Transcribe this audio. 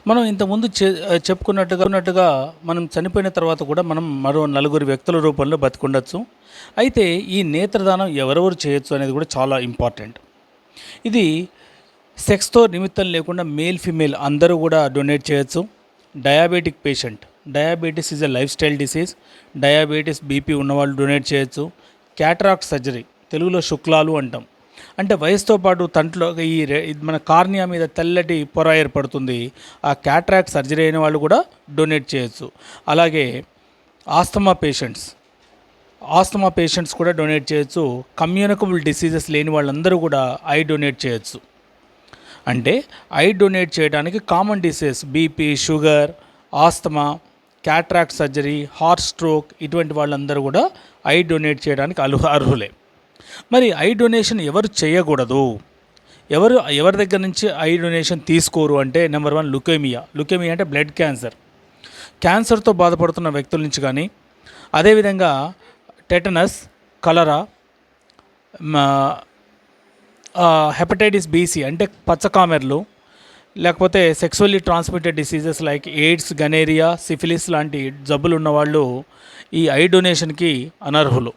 మనం ఇంతకుముందు చెప్పుకున్నట్టుగా మనం చనిపోయిన తర్వాత కూడా మనం మరో నలుగురు వ్యక్తుల రూపంలో బతికుండొచ్చు. అయితే ఈ నేత్రదానం ఎవరెవరు చేయొచ్చు అనేది కూడా చాలా ఇంపార్టెంట్. ఇది సెక్స్‌తో నిమిత్తం లేకుండా మేల్, ఫీమేల్ అందరూ కూడా డొనేట్ చేయొచ్చు. Diabetic patient, diabetes is a life style disease. Diabetes, BP ఉన్నవాళ్ళు డొనేట్ చేయొచ్చు. క్యాటరాక్ట్ సర్జరీ, తెలుగులో శుక్లాలు అంటాం. అంటే వయసుతో పాటు తంట్లో ఇది మన కార్నియా మీద తెల్లటి పొర ఏర్పడుతుంది. ఆ క్యాట్రాక్ట్ సర్జరీ అయిన వాళ్ళు కూడా డొనేట్ చేయొచ్చు. అలాగే ఆస్తమా పేషెంట్స్ కూడా డొనేట్ చేయొచ్చు. కమ్యూనికబుల్ డిసీజెస్ లేని వాళ్ళందరూ కూడా ఐ డొనేట్ చేయొచ్చు. అంటే ఐ డొనేట్ చేయడానికి common diseases BP, sugar, asthma, cataract surgery, heart stroke ఇటువంటి వాళ్ళందరూ కూడా ఐ డొనేట్ చేయడానికి అర్హులే. మరి ఐ డొనేషన్ ఎవరు చేయకూడదు, ఎవరి దగ్గర నుంచి ఐ డొనేషన్ తీసుకోరు అంటే నెంబర్ 1 లుకేమియా అంటే బ్లడ్ క్యాన్సర్తో బాధపడుతున్న వ్యక్తుల నుంచి కానీ, అదేవిధంగా టెటనస్, కలరా, హెపటైటిస్ బీసీ అంటే పచ్చకామెర్లు, లేకపోతే sexually transmitted diseases like AIDS, gonorrhoea, syphilis లాంటి జబ్బులు ఉన్నవాళ్ళు ఈ ఐ డొనేషన్కి అనర్హులు.